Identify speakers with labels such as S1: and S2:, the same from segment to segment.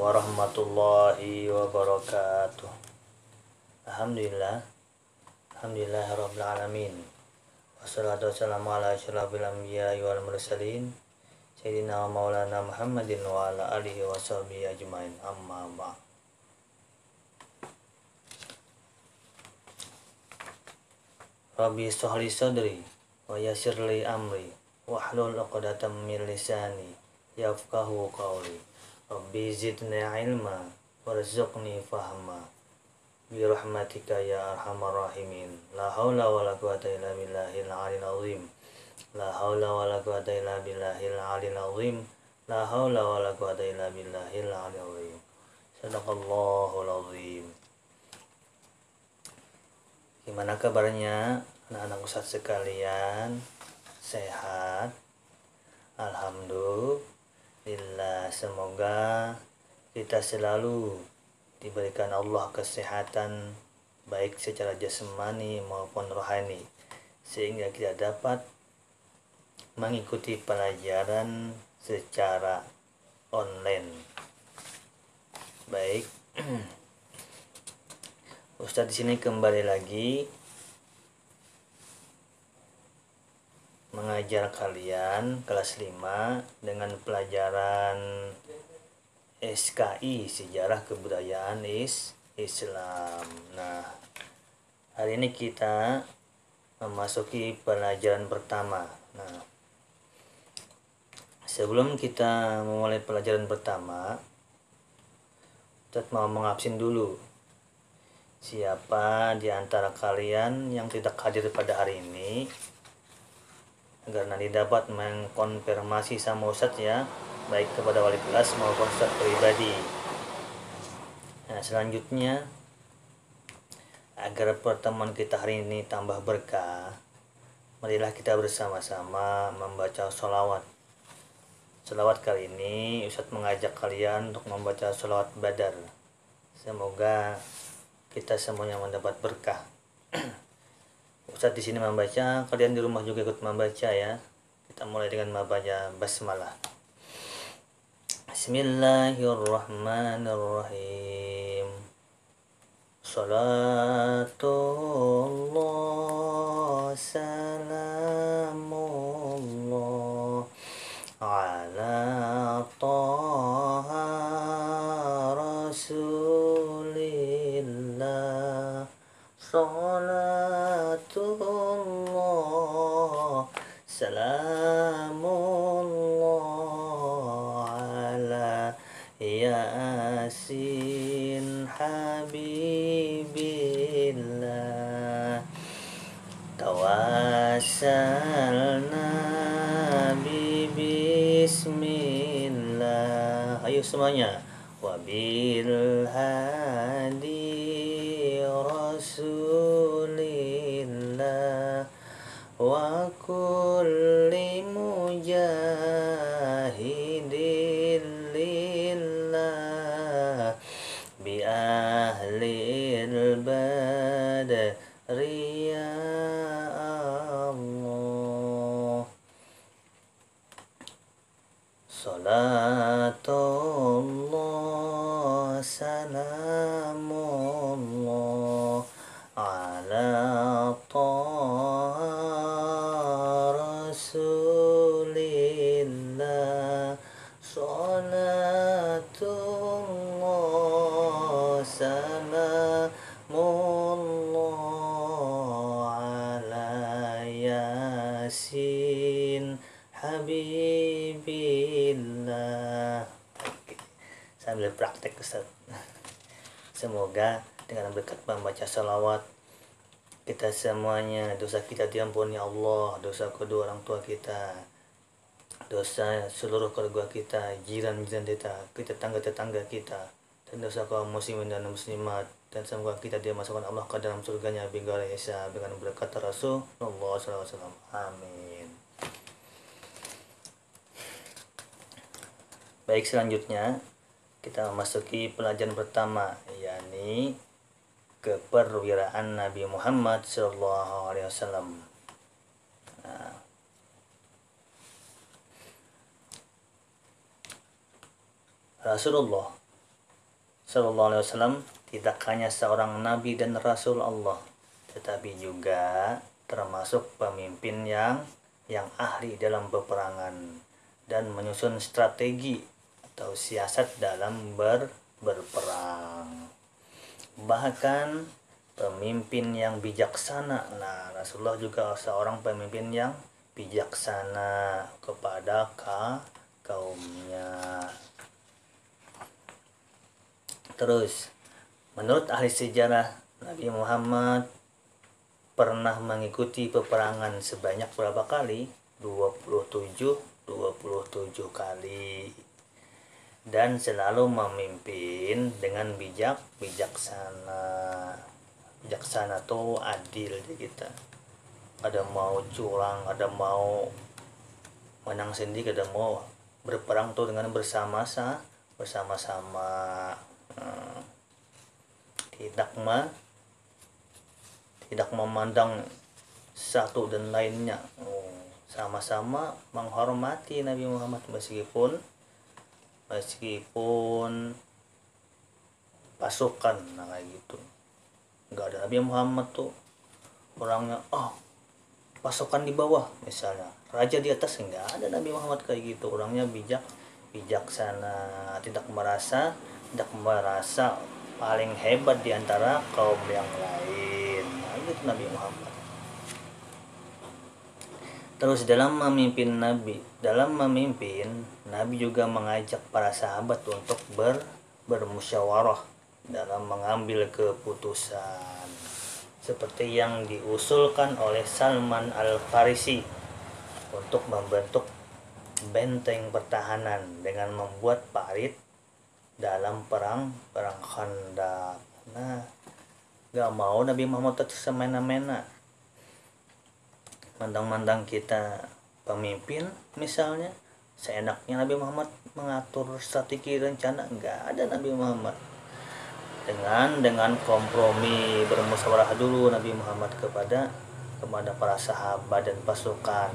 S1: warahmatullahi wabarakatuh. Alhamdulillahirabbil alamin. Wassalatu wassalamu ala asyrafil anbiya'i wal mursalin sayyidina wa maulana Muhammadin wa ala alihi washabihi ajmain. Amma ba'd. Rabbi shrah li sadri wa yassir li amri wahlul 'uqdatam min lisani yafqahu qawli. Rabbi zidni ilma warzuqni fahma bi rahmatika ya arhamar rahimin. La haula wala quwata illa billahil aliyil azim. La haula wala quwata illa billahil aliyil azim. La haula wala quwata illa billahil aliyil azim. Sadaqallahul azim. Gimana kabarnya anak-anak ustadz sekalian? Sehat? Alhamdulillah. Semoga kita selalu diberikan Allah kesehatan baik secara jasmani maupun rohani, sehingga kita dapat mengikuti pelajaran secara online. Baik, Ustadz di sini kembali lagi mengajar kalian kelas 5 dengan pelajaran SKI, Sejarah Kebudayaan Islam. Nah, hari ini kita memasuki pelajaran pertama. Nah, sebelum kita memulai pelajaran pertama, kita mau mengabsen dulu. Siapa di antara kalian yang tidak hadir pada hari ini, agar nanti dapat mengkonfirmasi sama Ustadz ya, baik kepada wali kelas maupun Ustadz pribadi. Nah, selanjutnya, agar pertemuan kita hari ini tambah berkah, marilah kita bersama-sama membaca sholawat. Sholawat kali ini Ustadz mengajak kalian untuk membaca sholawat badar. Semoga kita semuanya mendapat berkah. Ustadz di sini membaca, kalian di rumah juga ikut membaca ya. Kita mulai dengan membaca basmalah. Bismillahirrahmanirrahim. Salatullah salamullah ala taha rasulillah. Salatullah salamullah ala yasin habibillah. Tawassalna bismillah. Ayo semuanya. Wabil hadi rasulillah wa kulli mujahidin lillah bi ahlil badri ya Allah. Salatullah salamullah ala taha rasulillah. Salatullah salamullah ala yasin habibillah. Oke. Sambil praktek Ustaz. Semoga dengan berkat membaca salawat, kita semuanya dosa kita diampuni Allah, dosa kedua orang tua kita, dosa seluruh keluarga kita, jiran-jiran kita, tetangga-tetangga kita, dan dosa kaum muslimin dan muslimat, dan semoga kita dimasukkan Allah ke dalam surganya bighairi hisab dengan berkat Rasulullah SAW. Amin. Baik, selanjutnya kita memasuki pelajaran pertama, yakni keperwiraan Nabi Muhammad SAW. Nah, Rasulullah Sallallahu Alaihi Wasallam tidak hanya seorang nabi dan rasul Allah, tetapi juga termasuk pemimpin yang ahli dalam peperangan dan menyusun strategi atau siasat dalam berperang. Bahkan pemimpin yang bijaksana. Nah, Rasulullah juga seorang pemimpin yang bijaksana kepada kaumnya. Terus, menurut ahli sejarah, Nabi Muhammad pernah mengikuti peperangan sebanyak berapa kali? 27 kali. Dan selalu memimpin dengan bijaksana. Bijaksana tuh adil kita. Ada mau curang, ada mau menang sendiri, ada mau berperang tuh dengan bersama-sama. Tidak memandang satu dan lainnya. Sama-sama menghormati Nabi Muhammad meskipun pasukan, nah kayak gitu. Nggak ada Nabi Muhammad tuh orangnya pasukan di bawah, misalnya raja di atas. Nggak ada Nabi Muhammad kayak gitu. Orangnya bijaksana, tidak merasa paling hebat di antara kaum yang lain. Nah, itu Nabi Muhammad. Terus dalam memimpin Nabi juga mengajak para sahabat untuk bermusyawarah dalam mengambil keputusan, seperti yang diusulkan oleh Salman Al-Farisi untuk membentuk benteng pertahanan dengan membuat parit dalam perang Khandaq. Nah, gak mau Nabi Muhammad tetap semena-mena. Mandang-mandang kita pemimpin misalnya, seenaknya Nabi Muhammad mengatur strategi rencana. Nggak ada Nabi Muhammad. Dengan kompromi, bermusyawarah dulu Nabi Muhammad kepada para sahabat dan pasukan,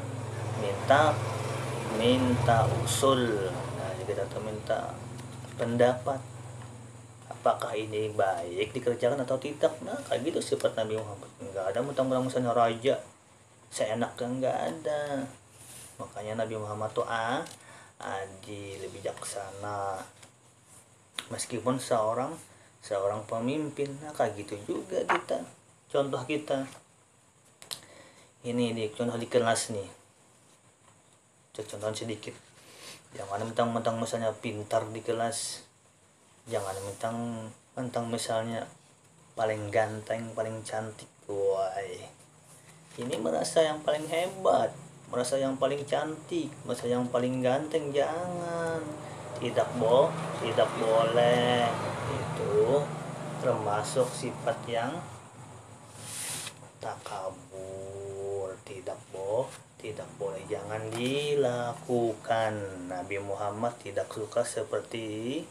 S1: minta usul. Nah, kita minta pendapat, apakah ini baik dikerjakan atau tidak. Nah, kayak gitu sifat Nabi Muhammad. Nggak ada mentang-mentang misalnya raja seenaknya, nggak ada. Makanya Nabi Muhammad tuh adil, bijaksana meskipun seorang pemimpin. Nah, kayak gitu juga kita. Contoh kita ini contoh di kelas nih, contoh sedikit. Jangan mentang-mentang misalnya pintar di kelas, jangan mentang misalnya paling ganteng, paling cantik. Ini merasa yang paling hebat, merasa yang paling cantik, merasa yang paling ganteng. Jangan, tidak boleh. Itu termasuk sifat yang takabur. Tidak boleh, jangan dilakukan. Nabi Muhammad tidak suka seperti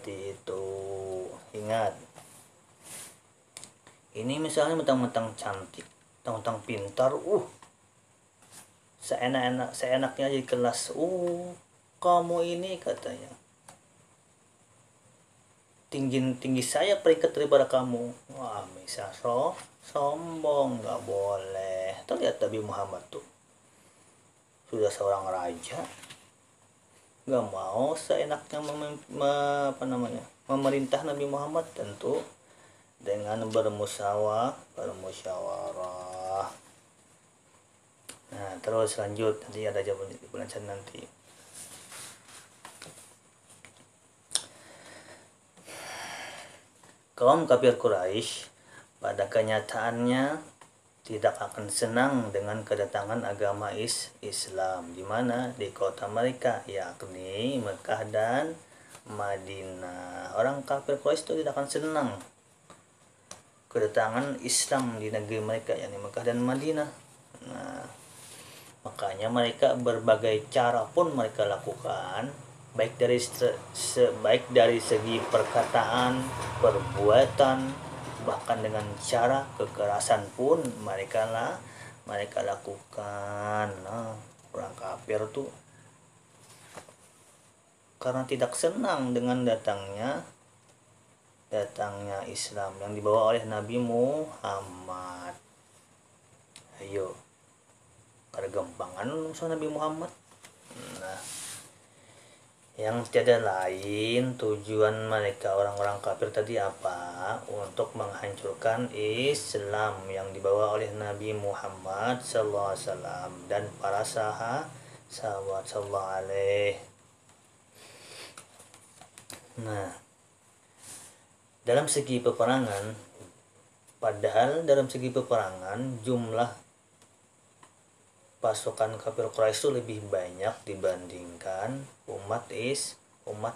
S1: itu. Ingat, ini misalnya mentang-mentang cantik, mentang-mentang pintar, seenaknya di kelas, kamu ini katanya tinggi saya peringkat daripada kamu. Wah, bisa sombong, nggak boleh. Terlihat Nabi Muhammad tuh sudah seorang raja, nggak mau seenaknya memerintah. Nabi Muhammad tentu dengan bermusyawarah. Nah, terus lanjut, nanti ada jawaban di pelajaran nanti. Kaum kafir Quraisy pada kenyataannya tidak akan senang dengan kedatangan agama Islam di mana di kota mereka, yakni Mekah dan Madinah. Orang kafir Quraisy itu tidak akan senang kedatangan Islam di negeri mereka, yakni Mekah dan Madinah. Nah, makanya mereka berbagai cara pun mereka lakukan, baik dari segi perkataan, perbuatan, bahkan dengan cara kekerasan pun mereka lakukan. Nah, orang kafir tuh karena tidak senang dengan datangnya datangnya Islam yang dibawa oleh Nabi Muhammad. Ayo, kada gampangan sama Nabi Muhammad. Nah, yang tiada lain tujuan mereka orang-orang kafir tadi apa? Untuk menghancurkan Islam yang dibawa oleh Nabi Muhammad SAW dan para sahabat sallallahu alaihi. Nah, dalam segi peperangan, padahal dalam segi peperangan jumlah pasukan kafir Quraisy itu lebih banyak dibandingkan umat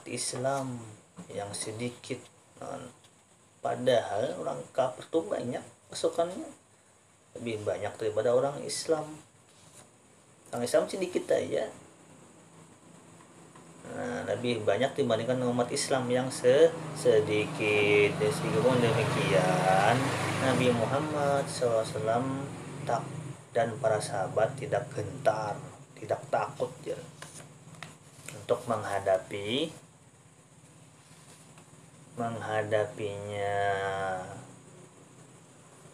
S1: Islam yang sedikit. Nah, padahal orang kafir tuh banyak pasukannya, lebih banyak daripada orang Islam. Orang Islam sedikit aja. Nah, lebih banyak dibandingkan umat Islam yang sedikit. Meskipun demikian, Nabi Muhammad SAW dan para sahabat tidak gentar, tidak takut ya, untuk menghadapinya,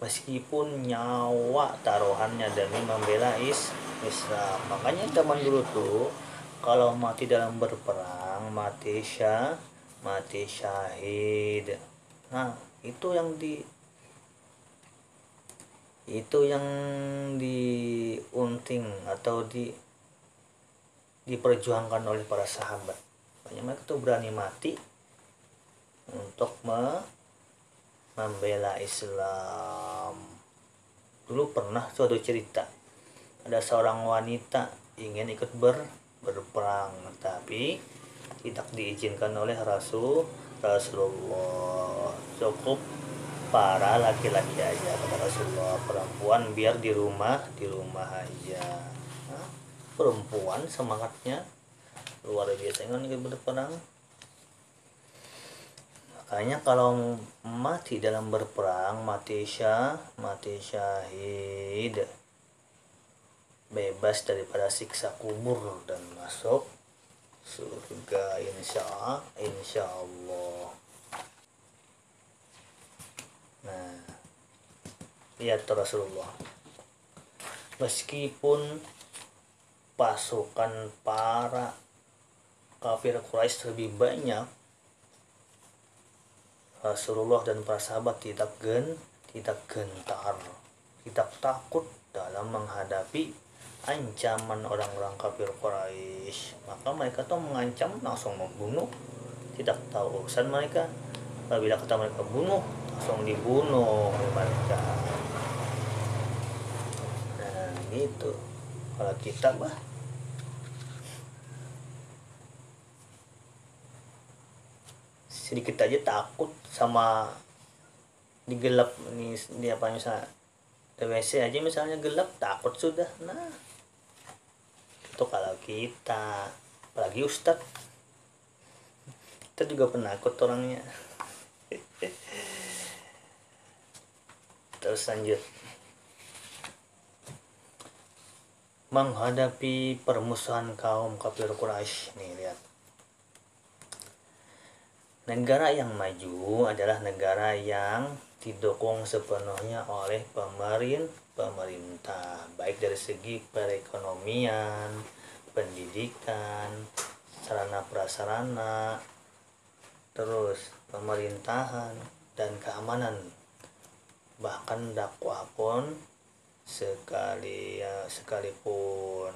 S1: meskipun nyawa taruhannya demi membela Islam. Makanya zaman dulu tuh kalau mati dalam berperang, mati syahid. Nah, itu yang diunting atau diperjuangkan oleh para sahabat. Banyak mereka tuh berani mati untuk membela Islam. Dulu pernah suatu cerita, ada seorang wanita ingin ikut berperang, tapi tidak diizinkan oleh Rasulullah. Cukup para laki-laki aja, kata Rasulullah. Perempuan biar di rumah aja. Nah, perempuan semangatnya luar biasa ingin ikut berperang. Makanya kalau mati dalam berperang, mati syahid, bebas daripada siksa kubur dan masuk surga insya Allah. Nah, lihat Rasulullah, meskipun pasukan para kafir Quraisy lebih banyak, Rasulullah dan para sahabat tidak gentar, tidak takut dalam menghadapi ancaman orang-orang kafir Quraisy. Maka mereka tuh mengancam langsung membunuh, tidak tahu urusan mereka. Apabila kata mereka bunuh, langsung dibunuh oleh mereka. Nah, gitu. Kalau kita sedikit aja takut sama digelap ini apa, misalnya WC aja misalnya gelap, takut sudah. Nah, itu kalau kita, apalagi Ustadz, kita juga penakut orangnya. Terus lanjut, menghadapi permusuhan kaum kafir Quraisy. Nih lihat, negara yang maju adalah negara yang didukung sepenuhnya oleh pemerintah, baik dari segi perekonomian, pendidikan, sarana prasarana, terus pemerintahan dan keamanan, bahkan dakwah pun sekalipun.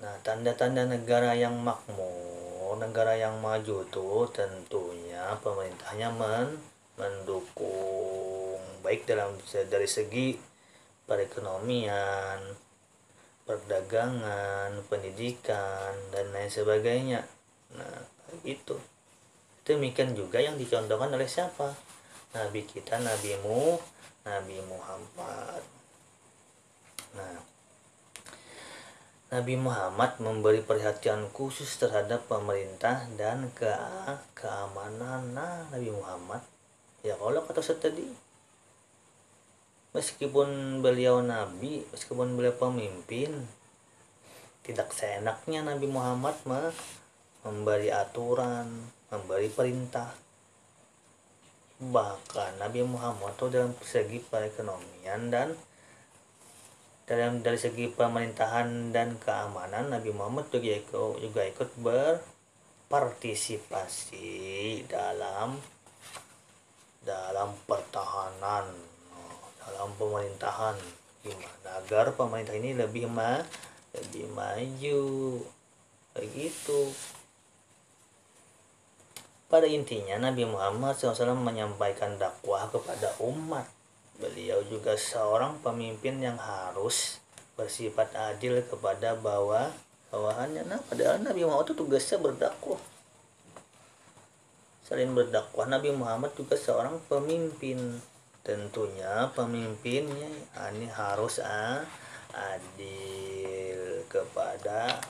S1: Nah, tanda-tanda negara yang makmur, negara yang maju tuh tentunya pemerintahnya mendukung, baik dari segi perekonomian, perdagangan, pendidikan, dan lain sebagainya. Nah, itu demikian juga yang dicontohkan oleh siapa? Nabi kita, Nabi Muhammad. Nah, Nabi Muhammad memberi perhatian khusus terhadap pemerintah dan keamanan. Nah, Nabi Muhammad, ya kalau kata saya tadi, meskipun beliau nabi, meskipun beliau pemimpin, tidak seenaknya Nabi Muhammad memberi aturan, memberi perintah. Bahkan Nabi Muhammad tuh dalam segi perekonomian dan dari segi pemerintahan dan keamanan, Nabi Muhammad juga ikut berpartisipasi dalam pertahanan, dalam pemerintahan, gimana agar pemerintah ini lebih maju begitu. Pada intinya Nabi Muhammad SAW menyampaikan dakwah kepada umat. Beliau juga seorang pemimpin yang harus bersifat adil kepada bawahannya. Nah, padahal Nabi Muhammad itu tugasnya berdakwah. Selain berdakwah, Nabi Muhammad juga seorang pemimpin. Tentunya pemimpinnya ini harus adil kepada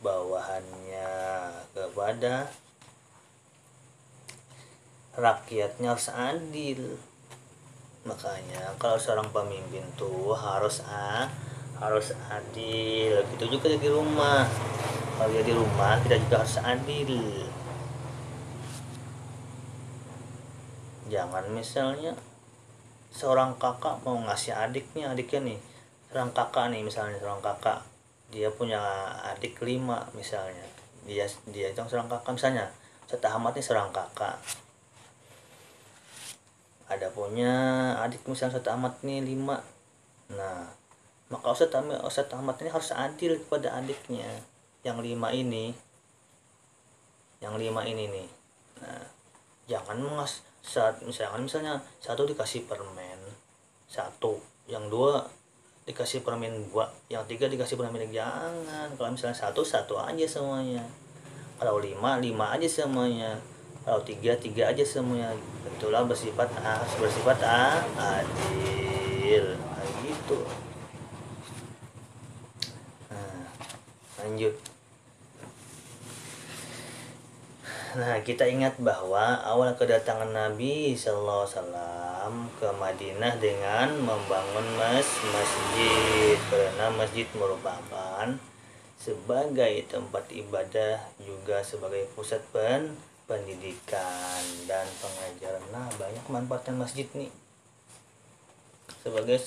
S1: bawahannya, kepada rakyatnya harus adil. Makanya kalau seorang pemimpin tuh harus adil. Gitu juga di rumah. Kalau dia di rumah, kita juga harus adil. Jangan misalnya seorang kakak mau ngasih adiknya nih, seorang kakak dia punya adik 5 misalnya, dia itu seorang kakak misalnya, setamat nih seorang kakak ada punya adik misalnya setamat nih 5. Nah, maka Ustadz Ahmad ini harus adil kepada adiknya yang 5 ini nih. Nah, jangan misalnya satu dikasih permen 1, yang 2 dikasih permen 2, yang 3 dikasih permen. Jangan. Kalau misalnya 1 aja semuanya, kalau 5 aja semuanya, kalau 3 aja semuanya. Itulah bersifat adil gitu. Nah, lanjut. Nah, kita ingat bahwa awal kedatangan Nabi Sallallahu Alaihi Wasallam ke Madinah dengan membangun masjid, karena masjid merupakan sebagai tempat ibadah, juga sebagai pusat pendidikan dan pengajaran. Nah, banyak manfaatnya masjid nih. Sebagai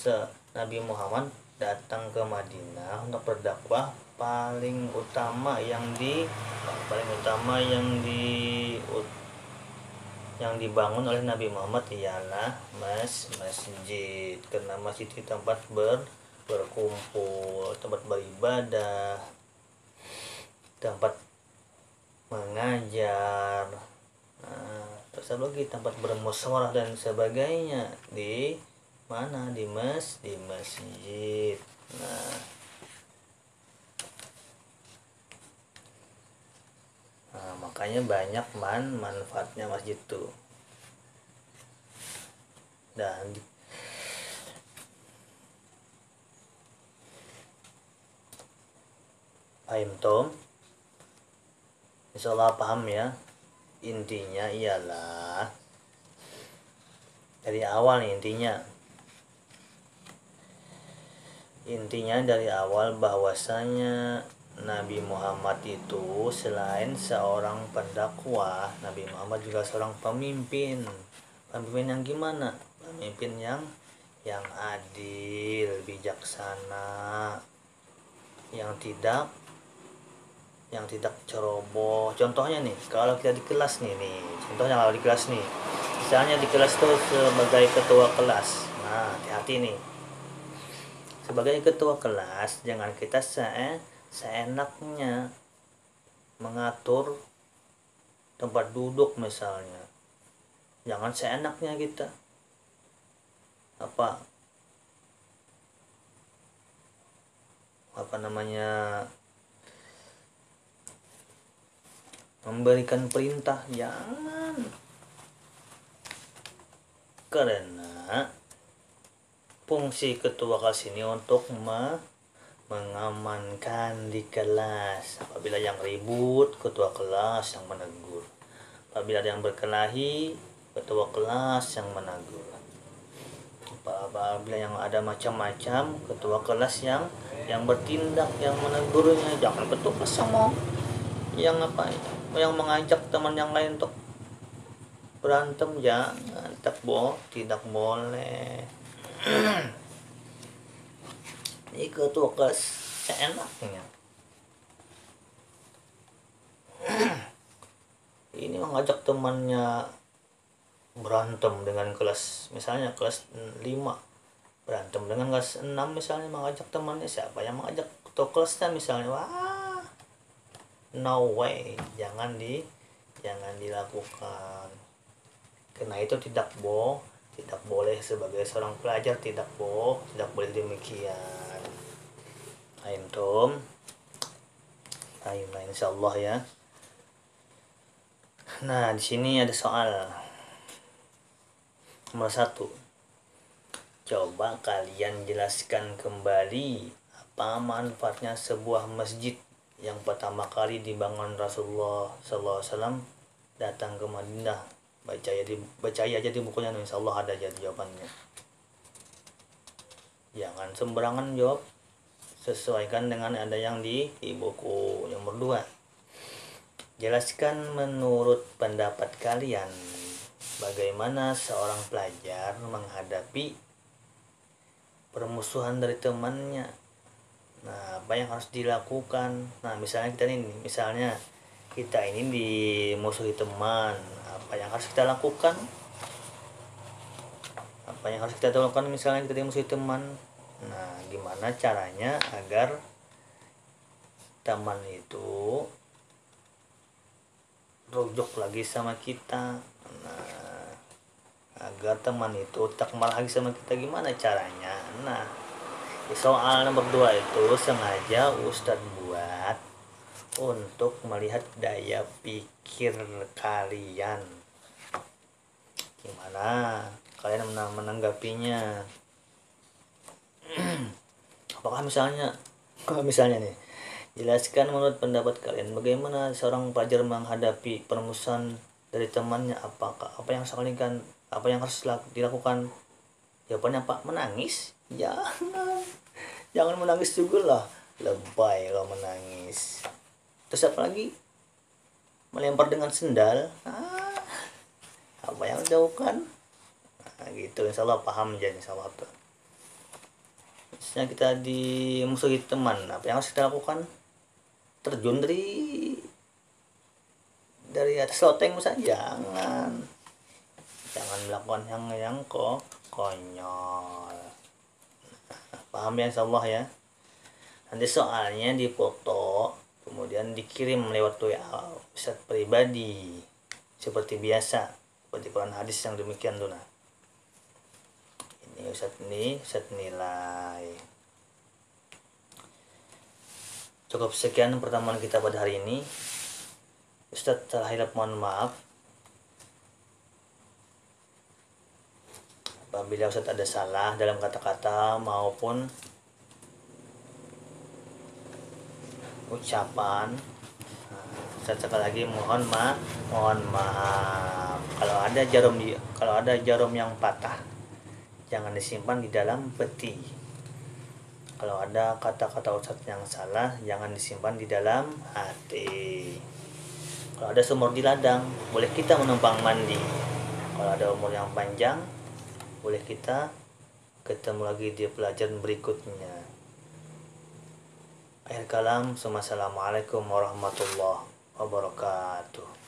S1: Nabi Muhammad datang ke Madinah untuk berdakwah, paling utama yang dibangun oleh Nabi Muhammad ialah masjid, karena masjid itu tempat berkumpul, tempat beribadah, tempat mengajar, terus lagi tempat bermusyawarah dan sebagainya. Di mana? Di masjid. Nah, makanya banyak manfaatnya masjid tuh. Dan paham Tom? Insyaallah paham ya. Intinya ialah dari awal nih, intinya dari awal bahwasanya Nabi Muhammad itu selain seorang pendakwah, Nabi Muhammad juga seorang pemimpin. Pemimpin yang gimana? Pemimpin yang adil, bijaksana, yang tidak ceroboh. Contohnya nih, kalau kita di kelas nih, misalnya di kelas tuh sebagai ketua kelas. Nah, hati-hati nih. Sebagai ketua kelas, jangan kita seenaknya mengatur tempat duduk misalnya. Jangan seenaknya kita memberikan perintah. Jangan. Karena fungsi ketua kelas ini untuk mengamankan di kelas. Apabila yang ribut, ketua kelas yang menegur. Apabila ada yang berkelahi, ketua kelas yang menegur. Apabila yang ada macam-macam, ketua kelas yang bertindak, yang menegurnya. Jangan ketua kelas yang mengajak teman yang lain untuk berantem jangan, tidak boleh. Ikut kelas seenaknya. Ini mengajak temannya berantem dengan kelas, misalnya kelas 5 berantem dengan kelas 6 misalnya, mengajak temannya, siapa yang mengajak atau kelasnya misalnya, wah, no way, jangan dilakukan. Karena itu tidak boleh sebagai seorang pelajar, tidak boleh demikian. Antum, insyaallah ya. Nah, di sini ada soal nomor 1. Coba kalian jelaskan kembali apa manfaatnya sebuah masjid yang pertama kali dibangun Rasulullah SAW datang ke Madinah. Baca aja di bukunya, insyaallah ada aja jawabannya. Jangan sembarangan jawab, sesuaikan dengan ada yang di buku. Nomor 2, jelaskan menurut pendapat kalian bagaimana seorang pelajar menghadapi permusuhan dari temannya. Nah, apa yang harus dilakukan? Nah, misalnya kita ini dimusuhi teman, apa yang harus kita lakukan? Misalnya kita dimusuhi teman. Nah, gimana caranya agar teman itu rujuk lagi sama kita? Nah, agar teman itu tak marah lagi sama kita, gimana caranya? Nah, di soal nomor 2 itu sengaja Ustadz buat untuk melihat daya pikir kalian. Gimana kalian menanggapinya? Apakah misalnya nih, jelaskan menurut pendapat kalian bagaimana seorang pelajar menghadapi permusuhan dari temannya. Apa yang harus dilakukan? Jawabannya apa? Menangis? Jangan menangis juga lah, lebay kalau menangis. Terus apa lagi? Melempar dengan sendal? Apa yang dilakukan? Nah, gitu, insyaallah paham aja, insyaallah tuh. Misalnya kita dimusuhi teman, apa yang harus kita lakukan? Terjun dari atas loteng misalnya? Jangan melakukan yang konyol. Paham ya, insyaallah ya. Nanti soalnya difoto kemudian dikirim lewat WA Ustadz pribadi seperti biasa, seperti Quran hadis yang demikian tuh. Nah, ini Ustadz nilai. Cukup sekian pertemuan kita pada hari ini. Ustadz salah hilap mohon maaf. Apabila Ustadz ada salah dalam kata-kata maupun ucapan, sekali lagi mohon maaf. Kalau ada jarum yang patah, jangan disimpan di dalam peti. Kalau ada kata-kata Ustadz yang salah, jangan disimpan di dalam hati. Kalau ada sumur di ladang, boleh kita menumpang mandi. Kalau ada umur yang panjang, boleh kita ketemu lagi di pelajaran berikutnya. Akhir kalam, assalamualaikum warahmatullahi wabarakatuh.